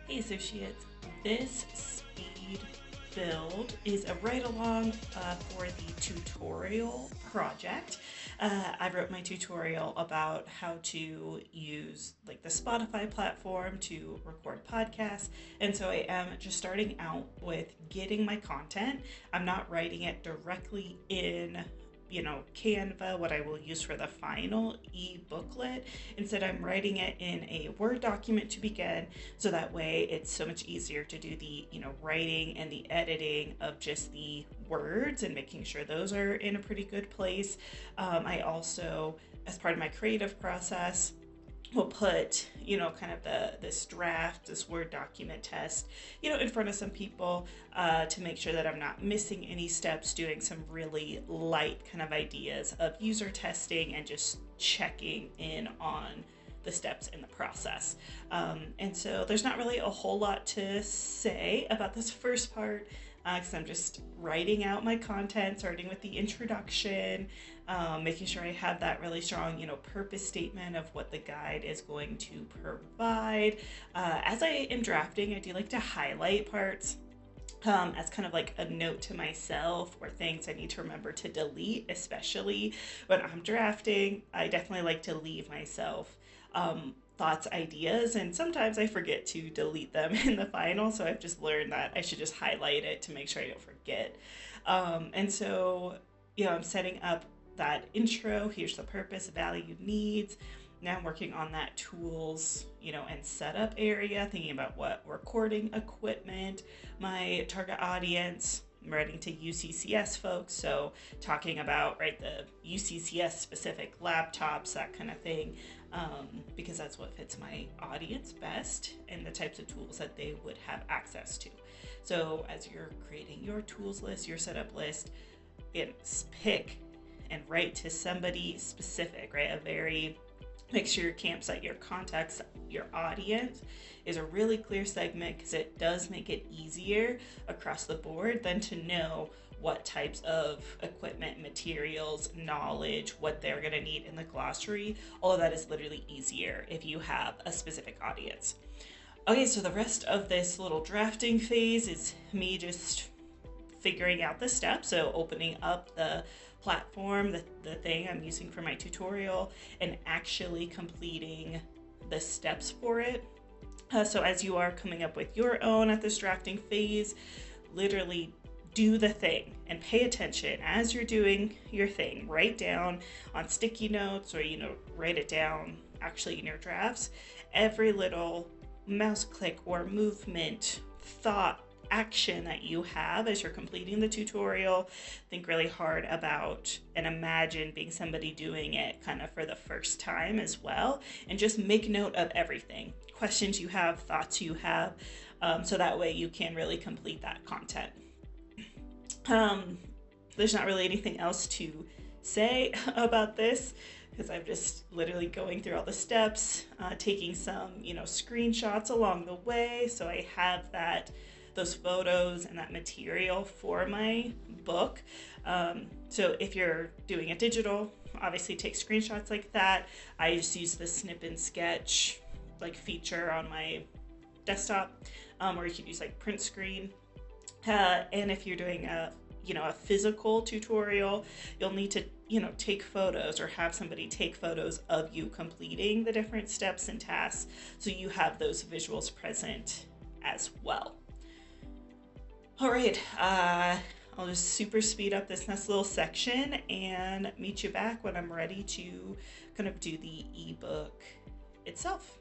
Hey associates, this speed build is a ride-along for the tutorial project. I wrote my tutorial about how to use like the Spotify platform to record podcasts, and so I am just starting out with getting my content. I'm not writing it directly in Canva, what I will use for the final eBooklet. Instead, I'm writing it in a Word document to begin, so that way it's so much easier to do the, writing and the editing of just the words and making sure those are in a pretty good place. I also, as part of my creative process, will put kind of this draft, this Word document test in front of some people to make sure that I'm not missing any steps, doing some really light kind of ideas of user testing and just checking in on the steps in the process. And so there's not really a whole lot to say about this first part, because I'm just writing out my content, starting with the introduction, making sure I have that really strong, purpose statement of what the guide is going to provide. As I am drafting, I do like to highlight parts as kind of like a note to myself, or things I need to remember to delete, especially when I'm drafting. I definitely like to leave myself thoughts, ideas, and sometimes I forget to delete them in the final. So I've just learned that I should just highlight it to make sure I don't forget. And so, I'm setting up that intro. Here's the purpose, value, needs. Now I'm working on that tools, and setup area, thinking about what recording equipment, my target audience. I'm writing to UCCS folks, so talking about the UCCS specific laptops, that kind of thing, because that's what fits my audience best and the types of tools that they would have access to. So as you're creating your tools list, your setup list, pick and write to somebody specific, make sure your campsite, your context, your audience is a really clear segment, because it does make it easier across the board than to know what types of equipment, materials, knowledge, what they're going to need in the glossary. All of that is literally easier if you have a specific audience. Okay, so the rest of this little drafting phase is me just figuring out the steps. So opening up the platform, the thing I'm using for my tutorial, and actually completing the steps for it. So as you are coming up with your own at this drafting phase, literally do the thing and pay attention as you're doing your thing. Write down on sticky notes, or write it down actually in your drafts, every little mouse click or movement, thought, action that you have as you're completing the tutorial. Think really hard about and imagine being somebody doing it kind of for the first time as well, and just make note of everything, questions you have, thoughts you have, so that way you can really complete that content. There's not really anything else to say about this, because I'm just literally going through all the steps, taking some screenshots along the way, so I have those photos and that material for my book. So if you're doing a digital, obviously take screenshots like that. I just use the Snip and Sketch feature on my desktop, or you could use print screen. And if you're doing a physical tutorial, you'll need to take photos, or have somebody take photos of you completing the different steps and tasks, so you have those visuals present as well. All right, I'll just super speed up this next little section and meet you back when I'm ready to kind of do the ebook itself.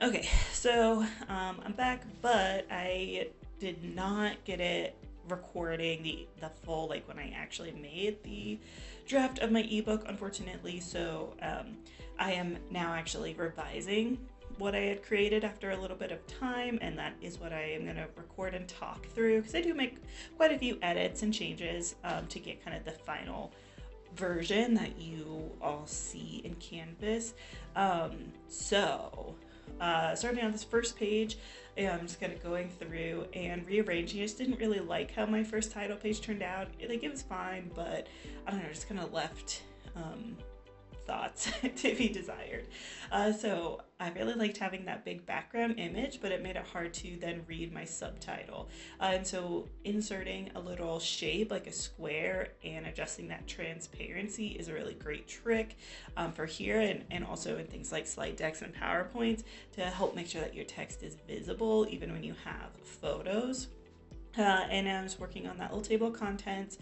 Okay, so I'm back, but I did not get it recording the full, like when I actually made the draft of my ebook, unfortunately. So I am now actually revising what I had created after a little bit of time, and that is what I am going to record and talk through, because I do make quite a few edits and changes to get kind of the final version that you all see in Canvas. Starting on this first page, I'm just kind of going through and rearranging. I just didn't really like how my first title page turned out. Like, it was fine, but I don't know, just kind of left thoughts to be desired. So I really liked having that big background image, but it made it hard to then read my subtitle. And so inserting a little shape like a square and adjusting that transparency is a really great trick for here, and also in things like slide decks and PowerPoints, to help make sure that your text is visible even when you have photos. And I was working on that little table of contents.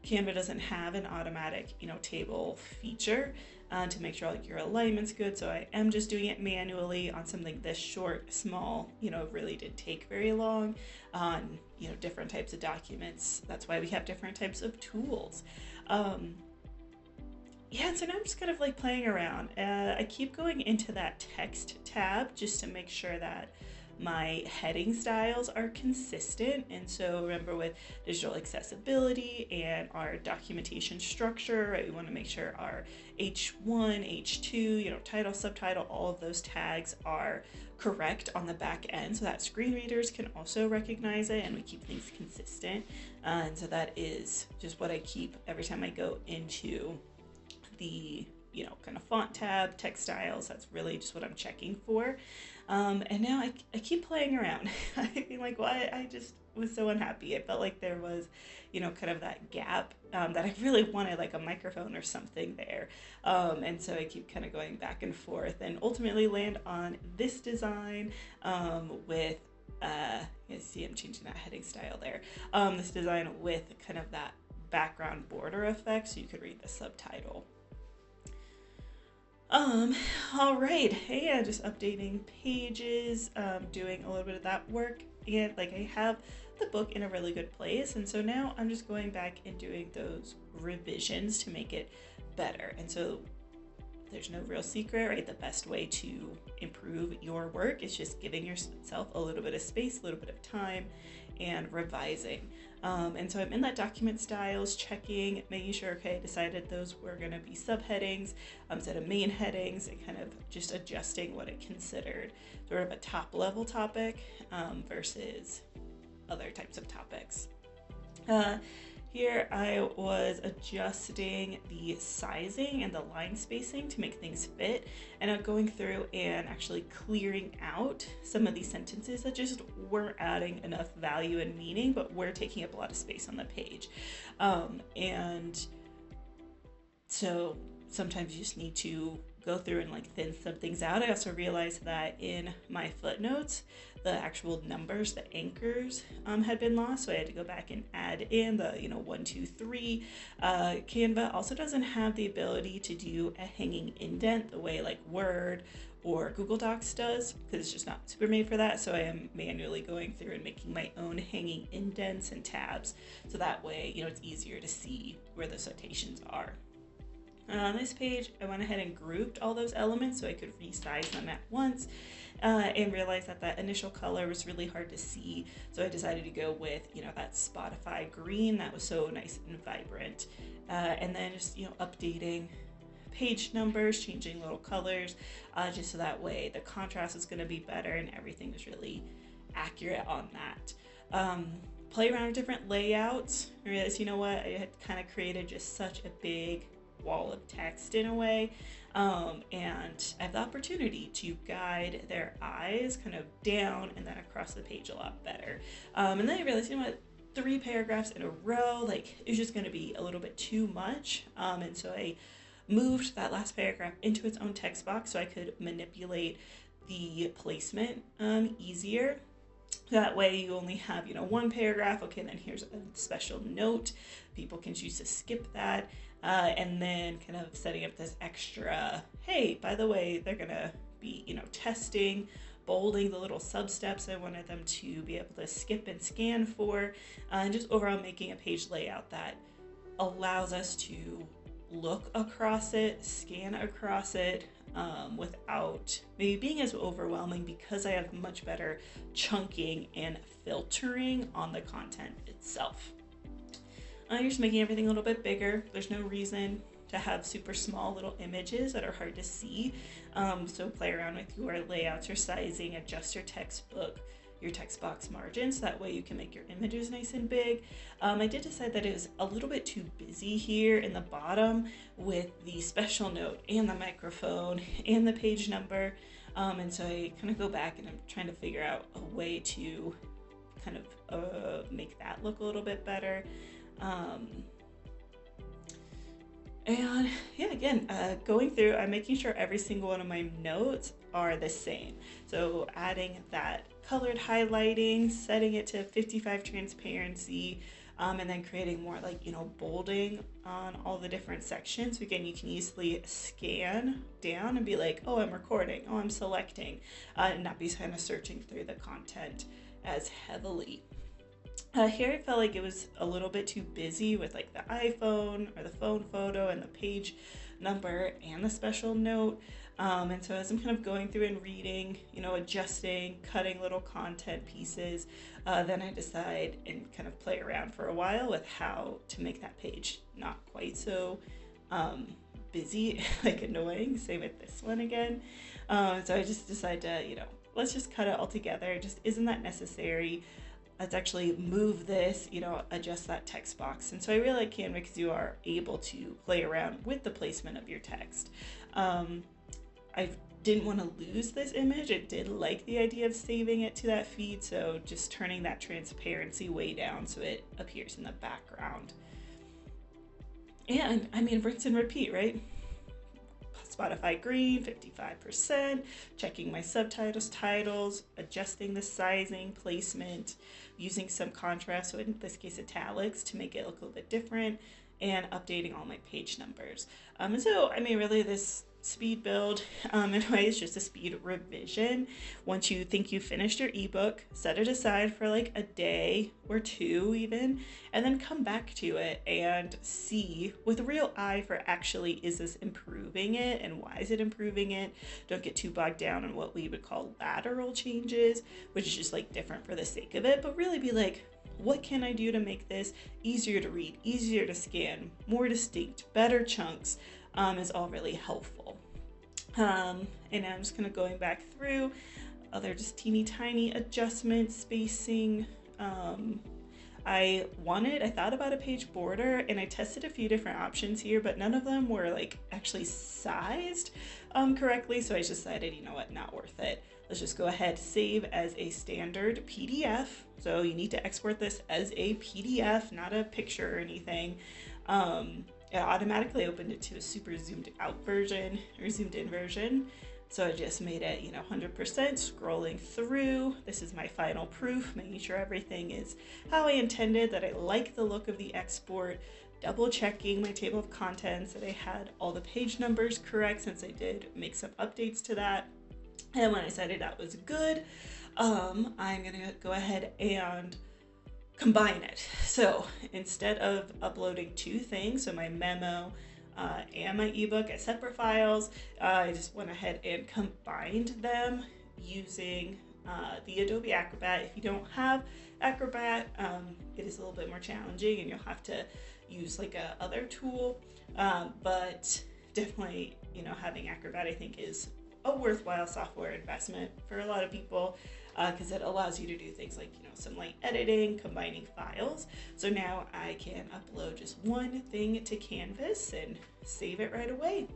Canva doesn't have an automatic, table feature to make sure like your alignment's good. So I am just doing it manually on something this short, small, it really did take very long on, different types of documents. That's why we have different types of tools. So now I'm just kind of like playing around. I keep going into that text tab just to make sure that my heading styles are consistent. And so remember, with digital accessibility and our documentation structure, right, we want to make sure our H1, H2, title, subtitle, all of those tags are correct on the back end so that screen readers can also recognize it, and we keep things consistent. And so that is just what I keep every time I go into the kind of font tab, text styles. That's really just what I'm checking for. And now I keep playing around. I feel like, why I just was so unhappy. I felt like there was, kind of that gap that I really wanted, like a microphone or something there. And so I keep kind of going back and forth, and ultimately land on this design with, you see I'm changing that heading style there. This design with kind of that background border effect so you could read the subtitle. All right. Hey, just updating pages, doing a little bit of that work, and like I have the book in a really good place, and so now I'm just going back and doing those revisions to make it better. And so there's no real secret, right? The best way to improve your work is just giving yourself a little bit of space, a little bit of time, and revising. And so I'm in that document styles, checking, making sure, okay, I decided those were going to be subheadings instead of main headings, and kind of just adjusting what it considered sort of a top level topic versus other types of topics. Here I was adjusting the sizing and the line spacing to make things fit, and I'm going through and actually clearing out some of these sentences that just weren't adding enough value and meaning, but were taking up a lot of space on the page. And so sometimes you just need to go through and like thin some things out. I also realized that in my footnotes, the actual numbers, the anchors had been lost. So I had to go back and add in the, 1, 2, 3. Canva also doesn't have the ability to do a hanging indent the way like Word or Google Docs does, because it's just not super made for that. So I am manually going through and making my own hanging indents and tabs. So that way, it's easier to see where the citations are. On this page, I went ahead and grouped all those elements so I could resize them at once, and realized that that initial color was really hard to see. So I decided to go with, that Spotify green that was so nice and vibrant. And then just, updating page numbers, changing little colors, just so that way the contrast is going to be better and everything is really accurate on that. Play around with different layouts. I realized, I had kind of created just such a big wall of text in a way, and I have the opportunity to guide their eyes kind of down and then across the page a lot better. And then I realized, 3 paragraphs in a row, like it was just going to be a little bit too much, and so I moved that last paragraph into its own text box so I could manipulate the placement easier. That way you only have, 1 paragraph. Okay, then here's a special note. People can choose to skip that. And then kind of setting up this extra, hey, by the way, they're going to be, testing bolding the little sub steps I wanted them to be able to skip and scan for, and just overall making a page layout that allows us to look across it, scan across it, without maybe being as overwhelming, because I have much better chunking and filtering on the content itself. You're just making everything a little bit bigger. There's no reason to have super small little images that are hard to see. So play around with your layouts, your sizing, adjust your text box margins. That way you can make your images nice and big. I did decide that it was a little bit too busy here in the bottom with the special note and the microphone and the page number. And so I kind of go back and I'm trying to figure out a way to kind of make that look a little bit better. And yeah, again, going through, I'm making sure every single one of my notes are the same. So adding that colored highlighting, setting it to 55 transparency, and then creating more like, bolding on all the different sections. Again, you can easily scan down and be like, oh, I'm recording, oh, I'm selecting, and not be kind of searching through the content as heavily. Here I felt like it was a little bit too busy with like the iPhone or the phone photo and the page number and the special note. And so as I'm kind of going through and reading, adjusting, cutting little content pieces, then I decide and kind of play around for a while with how to make that page not quite so busy, like annoying. Same with this one again. So I just decide to, let's just cut it all together. It just isn't that necessary. Let's actually move this, adjust that text box. And so I really like Canva because you are able to play around with the placement of your text. I didn't want to lose this image. I did like the idea of saving it to that feed, so just turning that transparency way down so it appears in the background. And I mean, rinse and repeat, right? Spotify green, 55%, checking my subtitles, titles, adjusting the sizing, placement, using some contrast, so in this case italics, to make it look a little bit different, and updating all my page numbers. And so, I mean, really this speed build, in a way, is just a speed revision. Once you think you finished your ebook, set it aside for like a day or two even, and then come back to it and see with a real eye for actually, is this improving it and why is it improving it? Don't get too bogged down on what we would call lateral changes, which is just like different for the sake of it, but really be like, what can I do to make this easier to read, easier to scan, more distinct, better chunks, is all really helpful. And I'm just kind of going back through other just teeny tiny adjustments, spacing. I thought about a page border, and I tested a few different options here, but none of them were like actually sized correctly. So I just decided, you know what, not worth it. Let's just go ahead, save as a standard PDF. So you need to export this as a PDF, not a picture or anything. It automatically opened it to a super zoomed out version or zoomed in version. So I just made it, 100%, scrolling through. This is my final proof, making sure everything is how I intended, that I like the look of the export, double checking my table of contents, that I had all the page numbers correct, since I did make some updates to that. And when I decided that was good, I'm gonna go ahead and combine it. So instead of uploading two things, so my memo and my ebook as separate files, I just went ahead and combined them using the Adobe Acrobat. If you don't have Acrobat, it is a little bit more challenging and you'll have to use like a other tool, but definitely, having Acrobat I think is a worthwhile software investment for a lot of people, because it allows you to do things like, some light editing, combining files. So now I can upload just one thing to Canvas and save it right away.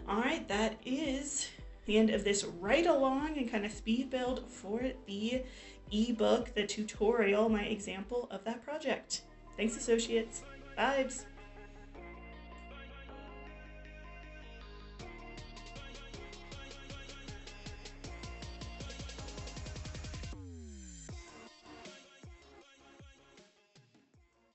All right, that is the end of this ride along and kind of speed build for the ebook, the tutorial, my example of that project. Thanks, associates. Vibes.